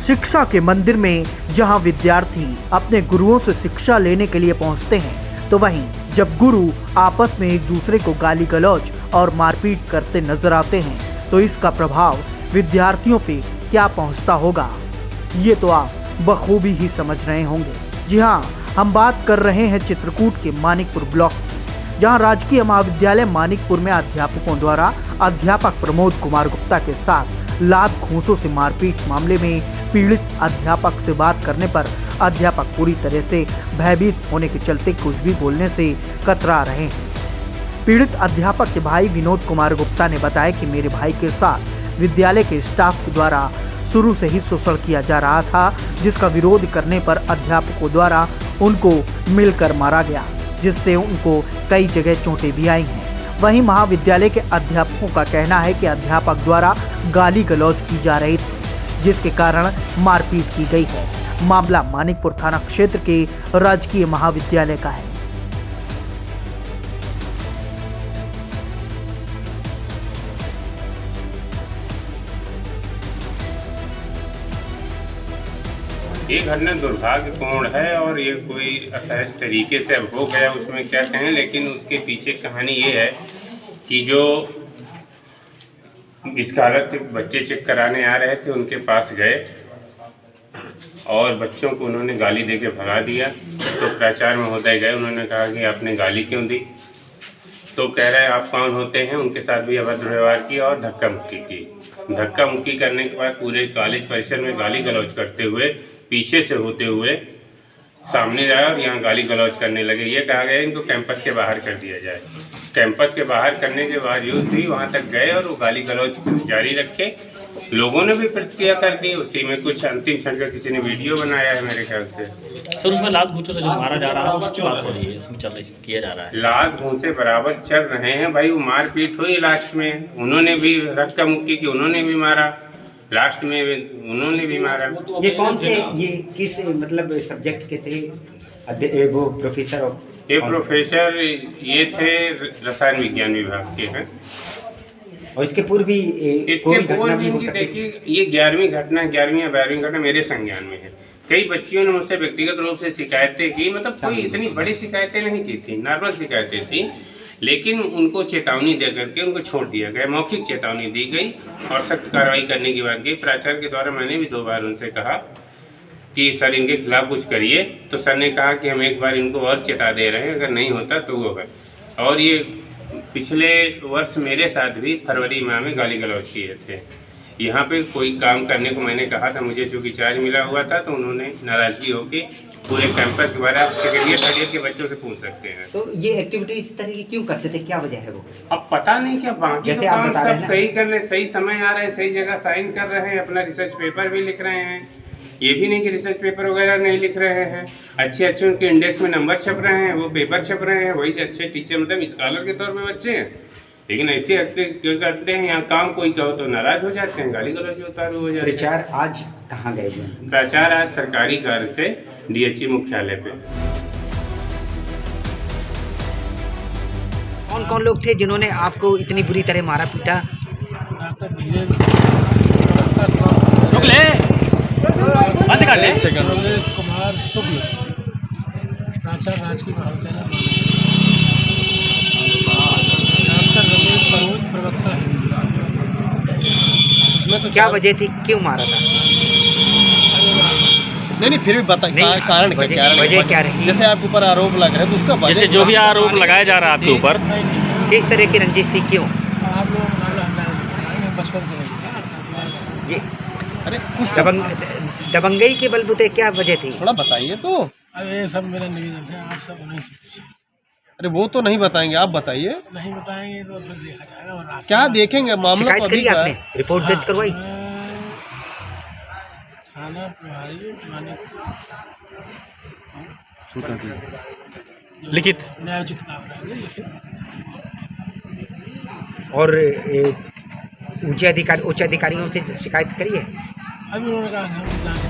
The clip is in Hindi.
शिक्षा के मंदिर में जहां विद्यार्थी अपने गुरुओं से शिक्षा लेने के लिए पहुंचते हैं, तो वहीं जब गुरु आपस में एक दूसरे को गाली गलौज और मारपीट करते नजर आते हैं, तो इसका प्रभाव विद्यार्थियों पे क्या पहुंचता होगा, ये तो आप बखूबी ही समझ रहे होंगे। जी हाँ, हम बात कर रहे हैं चित्रकूट के मानिकपुर ब्लॉक की, जहां राजकीय महाविद्यालय मानिकपुर में अध्यापकों द्वारा अध्यापक प्रमोद कुमार गुप्ता के साथ लात घूंसों से मारपीट मामले में पीड़ित अध्यापक से बात करने पर अध्यापक पूरी तरह से भयभीत होने के चलते कुछ भी बोलने से कतरा रहे हैं। पीड़ित अध्यापक के भाई विनोद कुमार गुप्ता ने बताया कि मेरे भाई के साथ विद्यालय के स्टाफ के द्वारा शुरू से ही शोषण किया जा रहा था, जिसका विरोध करने पर अध्यापकों द्वारा उनको मिलकर मारा गया, जिससे उनको कई जगह चोटें भी आई हैं। वहीं महाविद्यालय के अध्यापकों का कहना है कि अध्यापक द्वारा गाली गलौज की जा रही थी, जिसके कारण मारपीट की गई है। मामला मानिकपुर थाना क्षेत्र के राजकीय महाविद्यालय का है। ये घटना दुर्भाग्यपूर्ण है और ये कोई असहज तरीके से अब हो गया, उसमें क्या कहें। लेकिन उसके पीछे कहानी ये है कि जो स्कॉलरशिप बच्चे चेक कराने आ रहे थे, उनके पास गए और बच्चों को उन्होंने गाली देके भगा दिया। तो प्राचार्य महोदय गए, उन्होंने कहा कि आपने गाली क्यों दी? तो कह रहे आप कौन होते हैं? उनके साथ भी अभद्र व्यवहार किया और धक्का मुक्की की। धक्का मुक्की करने के बाद पूरे कॉलेज परिसर में गाली गलौज करते हुए पीछे से होते हुए सामने जाए और यहाँ गाली गलौज करने लगे। ये कहा गया इनको कैंपस के बाहर कर दिया जाए। कैंपस के बाहर करने के बावजूद भी वहाँ तक गए और वो गाली गलौज जारी रखे। लोगों ने भी प्रतिक्रिया कर दी। उसी में कुछ अंतिम क्षण का किसी ने वीडियो बनाया है मेरे ख्याल से। सर, उसमें लात घूंसे से जो मारा जा रहा है उसकी बात हो रही है, उसमें किया जा रहा है। लात घूंसे बराबर चल रहे हैं भाई। वो मारपीट हुई लास्ट में, उन्होंने भी धक्का मुक्की की, उन्होंने भी मारा, लास्ट में उन्होंने भी मारा। ये कौन से, ये किस मतलब सब्जेक्ट के थे? वो प्रोफेसर? ये प्रोफेसर ये थे रसायन विज्ञान विभाग के हैं। और इसके पूर्व भी देखिए, ये 11वीं घटना, 11वीं या 12वीं घटना मेरे संज्ञान में है। कई बच्चियों ने मुझसे व्यक्तिगत रूप से शिकायतें की, मतलब कोई इतनी बड़ी शिकायतें नहीं की थी, नॉर्मल शिकायतें थी। लेकिन उनको चेतावनी दे करके उनको छोड़ दिया गया, मौखिक चेतावनी दी गई और सख्त कार्रवाई करने की बात की। प्राचार्य के द्वारा मैंने भी 2 बार उनसे कहा कि सर इनके खिलाफ कुछ करिए, तो सर ने कहा कि हम एक बार इनको और चेता दे रहे हैं, अगर नहीं होता तो वो है। और ये पिछले वर्ष मेरे साथ भी फरवरी माह में गाली गलौज किए थे। यहाँ पे कोई काम करने को मैंने कहा था, मुझे चूँकि चार्ज मिला हुआ था, तो उन्होंने नाराज़गी होकर पूरे कैंपस के बारे में सेकेंड ईयर थर्ड ईयर के बच्चों से पूछ सकते हैं। तो ये एक्टिविटी इस तरह की क्यों करते थे, क्या वजह है वो? अब पता नहीं क्या, बाकी जैसे तो आप काम बता रहे सब हैं सही कर रहे, सही समय आ रहा है, सही जगह साइन कर रहे हैं, अपना रिसर्च पेपर भी लिख रहे हैं। ये भी नहीं कि रिसर्च पेपर वगैरह नहीं लिख रहे हैं। अच्छे अच्छे उनके इंडेक्स में नंबर छप रहे हैं, वो पेपर छप रहे हैं, वही अच्छे टीचर मतलब स्कॉलर के तौर पे बच्चे हैं। लेकिन ऐसे क्यों करते हैं? यहाँ काम कोई कहो तो नाराज हो जाते हैं, गाली गलौज उतारू हो जाते हैं। प्राचार्य आज कहाँ गए? प्राचार्य आज सरकारी कार्य से DHE मुख्यालय पे। कौन कौन लोग थे जिन्होंने आपको इतनी बुरी तरह मारा पीटा? रुक ले, बंद कर ले। रमेश कुमार शुक्ल, प्राचार्य राजकीय महाविद्यालय, डॉक्टर रमेश सरोज, प्रवक्ता उसमें तो क्या वजह थी, क्यों मारा था? नहीं फिर भी बताइए कारण वजह क्या रही? जैसे आपके ऊपर आरोप लग रहा है तो उसका जैसे जो भी आरोप लगाया जा रहा है आपके ऊपर, किस तरह की रंजिश थी, क्यों? आप लोग बचपन से ये अरे कुछ दबंगई के बलबूते क्या वजह थी? थोड़ा बताइए तो। अब ये सब मेरा निवेदन है, आप सब उन्हीं से पूछिए। अरे वो तो नहीं बताएंगे, आप बताइए। नहीं बताएंगे तो फिर देखा जाएगा। और क्या देखेंगे? मामला शिकायत करी आपने, रिपोर्ट दर्ज करवाई? थाना प्रभारी लिखित न्यायोचित कार्रवाई लिखित। और उच्च अधिकारियों से शिकायत करी है? अभी उन्होंने कहा हम जांच